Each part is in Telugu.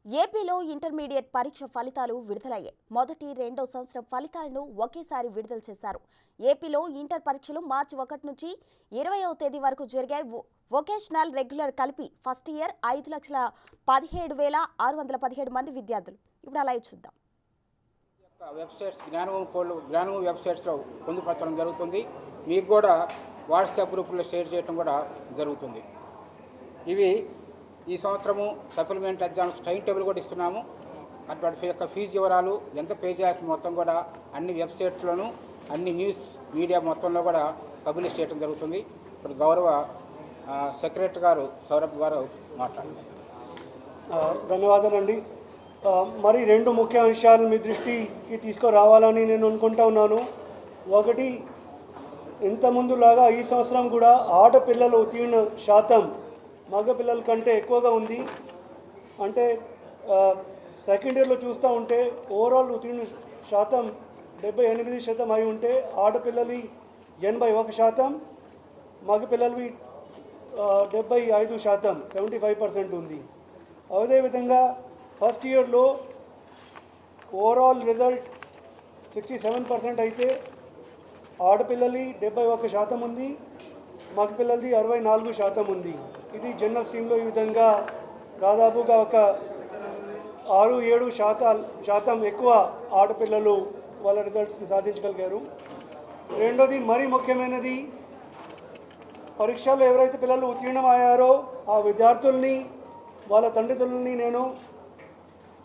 ఏపీలో ఇంటర్మీడియట్ పరీక్ష ఫలితాలు విడుదలయ్యాయి. మొదటి, రెండో సంవత్సరం ఫలితాలను ఒకేసారి విడుదల చేశారు. ఏపీలో ఇంటర్ పరీక్షలు మార్చి 1 నుంచి 20వ తేదీ వరకు జరిగాయి. వొకేషనల్, రెగ్యులర్ కలిపి ఫస్ట్ ఇయర్ 5,17,617 మంది విద్యార్థులు. ఇప్పుడు అలా చూద్దాం. వెబ్సైట్స్ జ్ఞానభూమి వెబ్సైట్స్లో పొందుపరచడం జరుగుతుంది. మీకు కూడా వాట్సాప్ గ్రూపుల్లో షేర్ చేయడం కూడా జరుగుతుంది. ఇవి ఈ సంవత్సరము సప్లిమెంట్ ఎగ్జామ్స్ టైం టేబుల్ కూడా ఇస్తున్నాము. అటువంటి యొక్క ఫీజు వివరాలు, ఎంత పే చేయాల్సిన మొత్తం కూడా అన్ని వెబ్సైట్స్లోనూ, అన్ని న్యూస్ మీడియా మొత్తంలో కూడా పబ్లిష్ చేయడం జరుగుతుంది. ఇప్పుడు గౌరవ సెక్రటరీ గారు సౌరభ్ గారు మాట్లాడారు. ధన్యవాదాలండి. మరి రెండు ముఖ్య అంశాలు మీ దృష్టికి తీసుకురావాలని నేను అనుకుంటా ఉన్నాను. ఒకటి, ఇంతకుముందులాగా ఈ సంవత్సరం కూడా ఆడపిల్లలు ఉత్తీర్ణ శాతం మగపిల్లల కంటే ఎక్కువగా ఉంది. అంటే సెకండ్ ఇయర్లో చూస్తూ ఉంటే ఓవరాల్ ఉత్తీర్ణ శాతం 78% అయి ఉంటే ఆడపిల్లలు 81%, మగపిల్లలవి 75%, 75% ఉంది. అదేవిధంగా ఫస్ట్ ఇయర్లో ఓవరాల్ రిజల్ట్ 67% అయితే ఆడపిల్లలి 71% ఉంది, మగపిల్లలది 64% ఉంది. ఇది జనరల్ స్ట్రీమ్లో ఈ విధంగా దాదాపుగా ఒక 6-7% ఎక్కువ ఆడపిల్లలు వాళ్ళ రిజల్ట్స్ని సాధించగలిగారు. రెండోది, మరీ ముఖ్యమైనది, పరీక్షల్లో ఎవరైతే పిల్లలు ఉత్తీర్ణమయ్యారో ఆ విద్యార్థుల్ని, వాళ్ళ తల్లిదండ్రులని నేను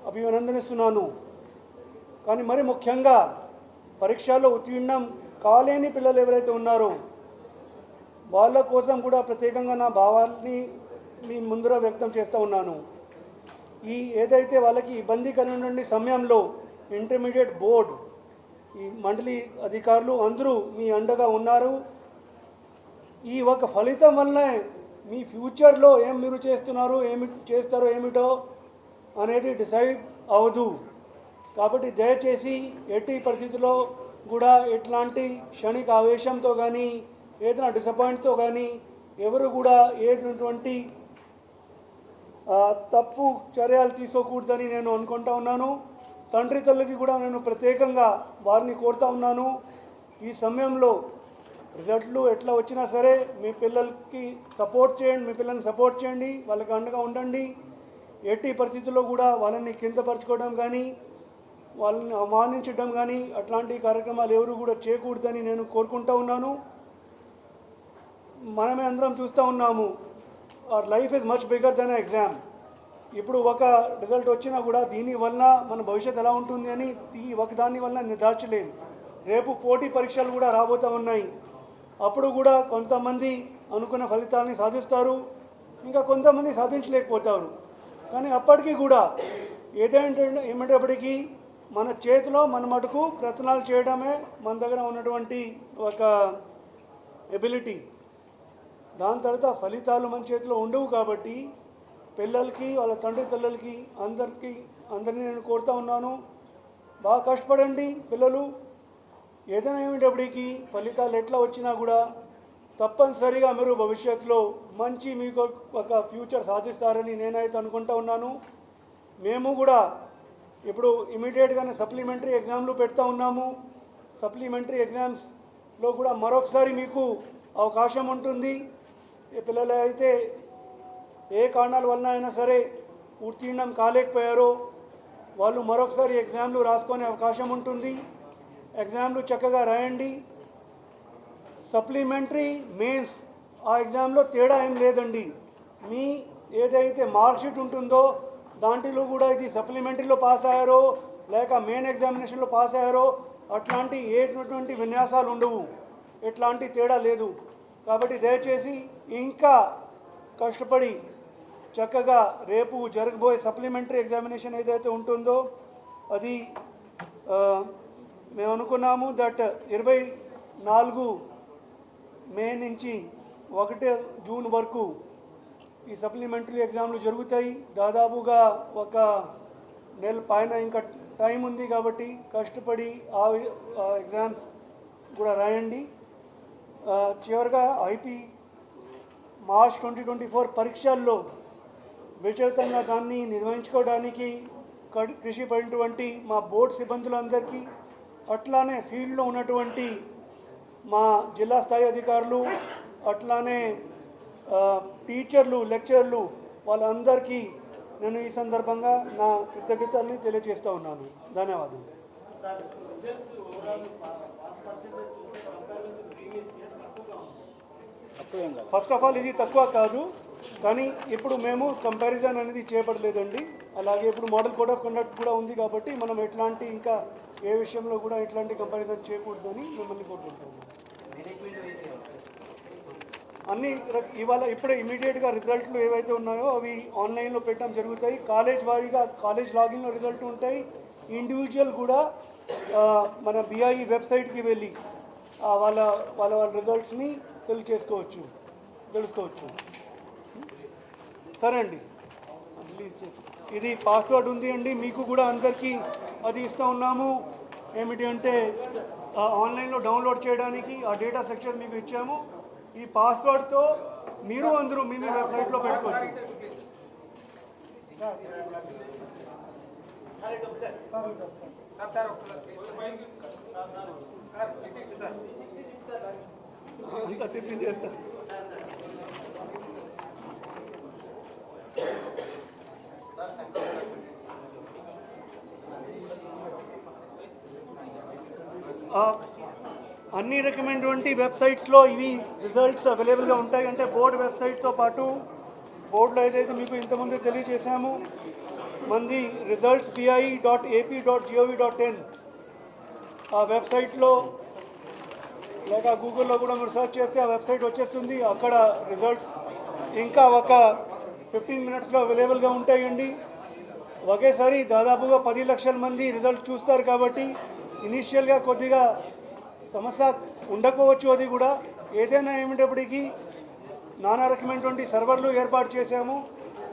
అభినందనిస్తున్నాను. కానీ మరి ముఖ్యంగా పరీక్షల్లో ఉత్తీర్ణం కాలేని పిల్లలు ఎవరైతే ఉన్నారో వాళ్ళ కోసం కూడా ప్రత్యేకంగా నా భావాన్ని మీ ముందర వ్యక్తం చేస్తూ ఉన్నాను. ఈ ఏదైతే వాళ్ళకి ఇబ్బంది కలిగిన సమయంలో ఇంటర్మీడియట్ బోర్డు, ఈ మండలి అధికారులు అందరూ మీ అండగా ఉన్నారు. ఈ ఒక ఫలితం వల్లనే మీ ఫ్యూచర్లో ఏం మీరు చేస్తున్నారు, ఏమి చేస్తారో ఏమిటో అనేది డిసైడ్ అవ్వదు. కాబట్టి దయచేసి ఎట్టి పరిస్థితుల్లో కూడా ఎట్లాంటి క్షణిక ఆవేశంతో కానీ ఏదైనా డిసప్పాయింట్తో కానీ ఎవరు కూడా ఏటువంటి తప్పు చర్యలు తీసుకోకూడదని నేను అనుకుంటా ఉన్నాను. తండ్రి తల్లికి కూడా నేను ప్రత్యేకంగా వారిని కోరుతా ఉన్నాను. ఈ సమయంలో రిజల్ట్లు ఎట్లా వచ్చినా సరే మీ పిల్లలకి సపోర్ట్ చేయండి, మీ పిల్లల్ని సపోర్ట్ చేయండి, వాళ్ళకి అండగా ఉండండి. ఎట్టి పరిస్థితుల్లో కూడా వాళ్ళని కిందపరచుకోవడం కానీ వాళ్ళని అవమానించడం కానీ అట్లాంటి కార్యక్రమాలు ఎవరు కూడా చేయకూడదని నేను కోరుకుంటా ఉన్నాను. మనమే అందరం చూస్తూ ఉన్నాము, our life is much bigger than exam. ఇప్పుడు ఒక రిజల్ట్ వచ్చినా కూడా దీనివల్ల మన భవిష్యత్తు ఎలా ఉంటుంది అని దాని వల్ల నిర్ధారించలేము. రేపు పోటీ పరీక్షలు కూడా రాబోతూ ఉన్నాయి. అప్పుడు కూడా కొంతమంది అనుకున్న ఫలితాన్ని సాధిస్తారు, ఇంకా కొంతమంది సాధించలేకపోతారు. కానీ అప్పటికీ కూడా ఏమంటేప్పటికీ మన చేతిలో మన మటుకు ప్రయత్నాలు చేయడమే మన దగ్గర ఉన్నటువంటి ఒక ఎబిలిటీ. దాని తర్వాత ఫలితాలు మన చేతిలో ఉండవు. కాబట్టి పిల్లలకి, వాళ్ళ తండ్రి తల్లులకి అందరినీ నేను కోరుతా ఉన్నాను, బాగా కష్టపడండి పిల్లలు. ఏదైనా ఏమిటప్పటికీ ఫలితాలు ఎట్లా వచ్చినా కూడా తప్పనిసరిగా మీరు భవిష్యత్తులో మంచి మీకు ఒక ఫ్యూచర్ సాధిస్తారని నేనైతే అనుకుంటా ఉన్నాను. మేము కూడా ఇప్పుడు ఇమీడియట్గానే సప్లిమెంటరీ ఎగ్జామ్లు పెడతా ఉన్నాము. సప్లిమెంటరీ ఎగ్జామ్స్లో కూడా మరొకసారి మీకు అవకాశం ఉంటుంది. పిల్లలు అయితే ఏ కారణాల వలన అయినా సరే ఉత్తీర్ణం కాలేకపోయారో వాళ్ళు మరొకసారి ఎగ్జామ్లు రాసుకునే అవకాశం ఉంటుంది. ఎగ్జామ్లు చక్కగా రాయండి. సప్లిమెంటరీ, మెయిన్స్ ఆ ఎగ్జామ్లో తేడా ఏం లేదండి. మీ ఏదైతే మార్క్షీట్ ఉంటుందో దాంట్లో కూడా ఇది సప్లిమెంటరీలో పాస్ అయ్యారో లేక మెయిన్ ఎగ్జామినేషన్లో పాస్ అయ్యారో అట్లాంటి ఏటువంటి విన్యాసాలు ఉండవు, ఎట్లాంటి తేడా లేదు. కాబట్టి దయచేసి ఇంకా కష్టపడి చక్కగా రేపు జరగబోయే సప్లిమెంటరీ ఎగ్జామినేషన్ ఏదైతే ఉంటుందో అది మేము అనుకున్నాము దట్ 24 మే నుంచి 1 జూన్ వరకు ఈ సప్లిమెంటరీ ఎగ్జామ్లు జరుగుతాయి. దాదాపుగా ఒక నెల పైన ఇంకా టైం ఉంది. కాబట్టి కష్టపడి ఆ ఎగ్జామ్స్ కూడా రాయండి. చివరిగా ఐపీ మార్చ్ 2024 పరీక్షల్లో విజయవంతంగా దాన్ని నిర్వహించుకోవడానికి కృషి పడినటువంటి మా బోర్డు సిబ్బందులందరికీ, అట్లానే ఫీల్డ్లో ఉన్నటువంటి మా జిల్లా స్థాయి అధికారులు, అట్లానే టీచర్లు, లెక్చరర్లు, వాళ్ళందరికీ నేను ఈ సందర్భంగా నా కృతజ్ఞతల్ని తెలియజేస్తూ ఉన్నాను. ధన్యవాదాలు. ఫస్ట్ ఆఫ్ ఆల్ ఇది తక్కువ కాదు, కానీ ఇప్పుడు మేము కంపారిజన్ అనేది చేపడలేదండి. అలాగే ఇప్పుడు మోడల్ కోడ్ ఆఫ్ కండక్ట్ కూడా ఉంది కాబట్టి మనం ఎట్లాంటి ఇంకా ఏ విషయంలో కూడా ఎట్లాంటి కంపారిజన్ చేయకూడదని మిమ్మల్ని కోరుకుంటున్నాము. అన్ని ఇవాళ ఇప్పుడే ఇమీడియట్గా రిజల్ట్లు ఏవైతే ఉన్నాయో అవి ఆన్లైన్లో పెట్టడం జరుగుతాయి. కాలేజ్ వారీగా కాలేజ్ లాగిన్లో రిజల్ట్ ఉంటాయి. ఇండివిజువల్ కూడా మన బిఐఈ వెబ్సైట్కి వెళ్ళి వాళ్ళ రిజల్ట్స్ని తెలుసుకోవచ్చు. సరే అండి, ఇది పాస్వర్డ్ ఉంది అండి, మీకు కూడా అందరికీ అది ఇస్తూ ఉన్నాము. ఏమిటి అంటే ఆన్లైన్లో డౌన్లోడ్ చేయడానికి ఆ డేటా సెక్షన్ మీకు ఇచ్చాము. ఈ పాస్వర్డ్తో మీరు అందరూ మీ వెబ్సైట్లో పెట్టుకోవచ్చు. అంతా తెప్పించేస్తా. అన్ని రకమైనటువంటి వెబ్సైట్స్లో ఇవి రిజల్ట్స్ అవైలబుల్గా ఉంటాయి. అంటే బోర్డు వెబ్సైట్తో పాటు బోర్డులో ఏదైతే మీకు ఇంతకుముందు తెలియజేశాము, మంది resultsbi.ap.gov.in ఆ వెబ్సైట్లో లేక గూగుల్లో కూడా మీరు సెర్చ్ చేస్తే ఆ వెబ్సైట్ వచ్చేస్తుంది. అక్కడ రిజల్ట్స్ ఇంకా ఒక 15 మినిట్స్లో అవైలబుల్గా ఉంటాయండి. ఒకేసారి దాదాపుగా 10 లక్షల మంది రిజల్ట్ చూస్తారు కాబట్టి ఇనీషియల్గా కొద్దిగా సమస్య ఉండకపోవచ్చు. అది కూడా ఏదైనా ఏమిటప్పటికీ నానా రకమైనటువంటి సర్వర్లు ఏర్పాటు చేశాము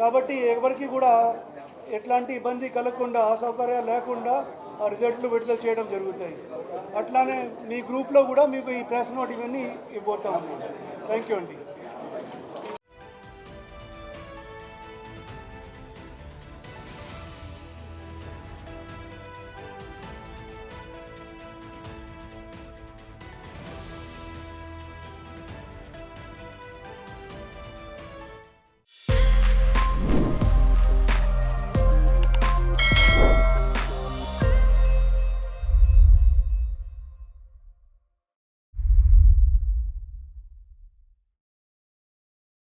కాబట్టి ఎవరికి కూడా ఎట్లాంటి ఇబ్బంది కలగకుండా, అసౌకర్యాలు లేకుండా ఆ రిజల్ట్లు విడుదల చేయడం జరుగుతాయి. అట్లానే మీ గ్రూప్లో కూడా మీకు ఈ ప్రెస్ నోట్ ఇవన్నీ ఇవ్వబోతా ఉన్నాను. థ్యాంక్ యూ అండి.